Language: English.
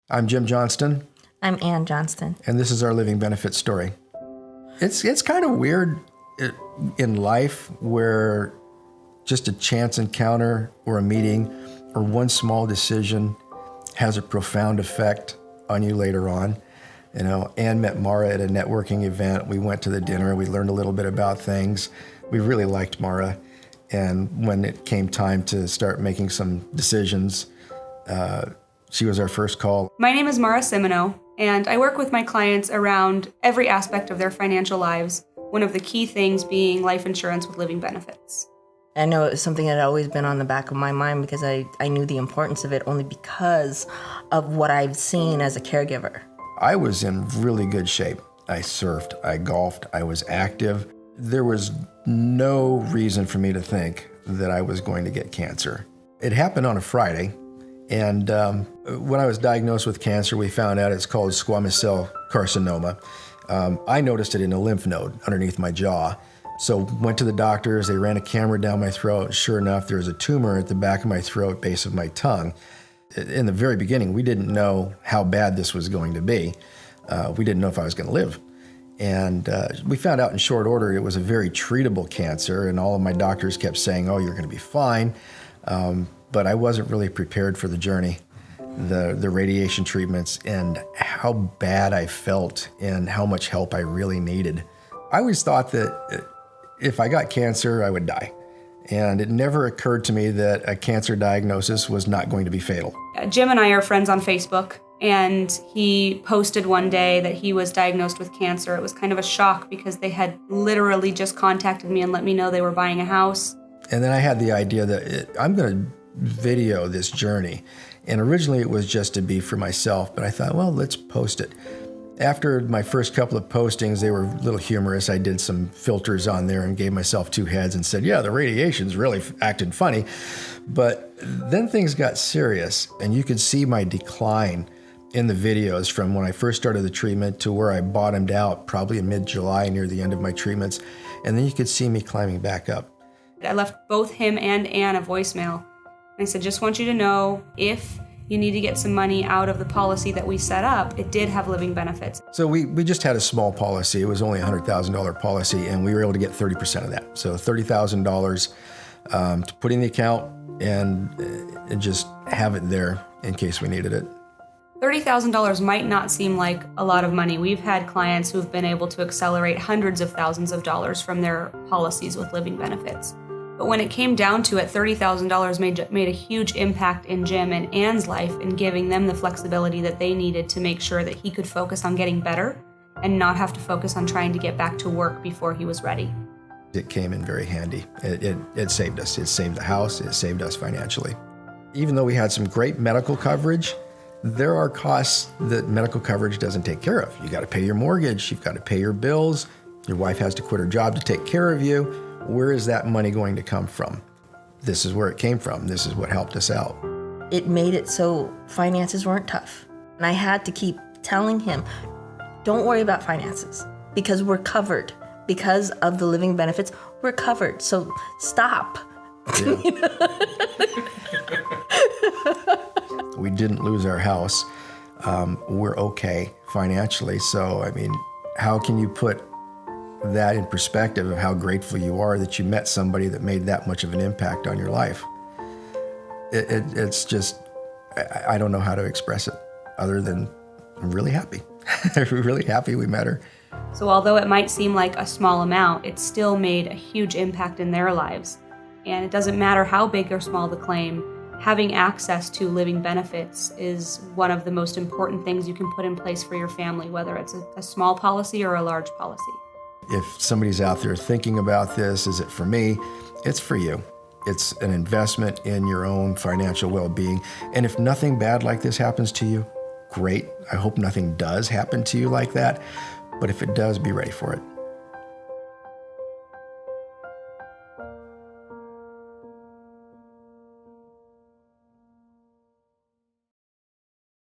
I'm Jim Johnston. I'm Ann Johnston. And this is our living benefit story. It's kind of weird in life where just a chance encounter or a meeting or one small decision has a profound effect on you later on. You know, Ann met Mara at a networking event. We went to the dinner. We learned a little bit about things. We really liked Mara. And when it came time to start making some decisions, she was our first call. My name is Mara Simino, and I work with my clients around every aspect of their financial lives, one of the key things being life insurance with living benefits. I know it was something that had always been on the back of my mind because I knew the importance of it only because of what I've seen as a caregiver. I was in really good shape. I surfed, I golfed, I was active. There was no reason for me to think that I was going to get cancer. It happened on a Friday. And when I was diagnosed with cancer, we found out it's called squamous cell carcinoma. I noticed it in a lymph node underneath my jaw. So went to the doctors, they ran a camera down my throat. Sure enough, there was a tumor at the back of my throat, base of my tongue. In the very beginning, we didn't know how bad this was going to be. We didn't know if I was going to live. And we found out in short order it was a very treatable cancer, and all of my doctors kept saying, oh, you're going to be fine. But I wasn't really prepared for the journey, the radiation treatments, and how bad I felt and how much help I really needed. I always thought that if I got cancer, I would die. And it never occurred to me that a cancer diagnosis was not going to be fatal. Jim and I are friends on Facebook, and he posted one day that he was diagnosed with cancer. It was kind of a shock because they had literally just contacted me and let me know they were buying a house. And then I had the idea that I'm going to video this journey. And originally it was just to be for myself, but I thought, well, let's post it. After my first couple of postings, they were a little humorous. I did some filters on there and gave myself two heads and said, yeah, the radiation's really acted funny. But then things got serious, and you could see my decline in the videos from when I first started the treatment to where I bottomed out probably in mid-July near the end of my treatments. And then you could see me climbing back up. I left both him and Ann a voicemail. I said, just want you to know if you need to get some money out of the policy that we set up, it did have living benefits. So we just had a small policy. It was only a $100,000 policy, and we were able to get 30% of that. So $30,000 to put in the account and just have it there in case we needed it. $30,000 might not seem like a lot of money. We've had clients who've been able to accelerate hundreds of thousands of dollars from their policies with living benefits. But when it came down to it, $30,000 made a huge impact in Jim and Ann's life in giving them the flexibility that they needed to make sure that he could focus on getting better and not have to focus on trying to get back to work before he was ready. It came in very handy. It saved us. It saved the house. It saved us financially. Even though we had some great medical coverage, there are costs that medical coverage doesn't take care of. You got to pay your mortgage. You've got to pay your bills. Your wife has to quit her job to take care of you. Where is that money going to come from? This is where it came from. This is what helped us out. It made it so finances weren't tough. And I had to keep telling him, don't worry about finances because we're covered. Because of the living benefits, we're covered. So stop. Yeah. We didn't lose our house. We're okay financially. So, I mean, how can you put that in perspective of how grateful you are that you met somebody that made that much of an impact on your life? It's just, I don't know how to express it other than I'm really happy. We're really happy we met her. So although it might seem like a small amount, it still made a huge impact in their lives. And it doesn't matter how big or small the claim, having access to living benefits is one of the most important things you can put in place for your family, whether it's a small policy or a large policy. If somebody's out there thinking about this, is it for me? It's for you. It's an investment in your own financial well-being. And if nothing bad like this happens to you, great. I hope nothing does happen to you like that. But if it does, be ready for it.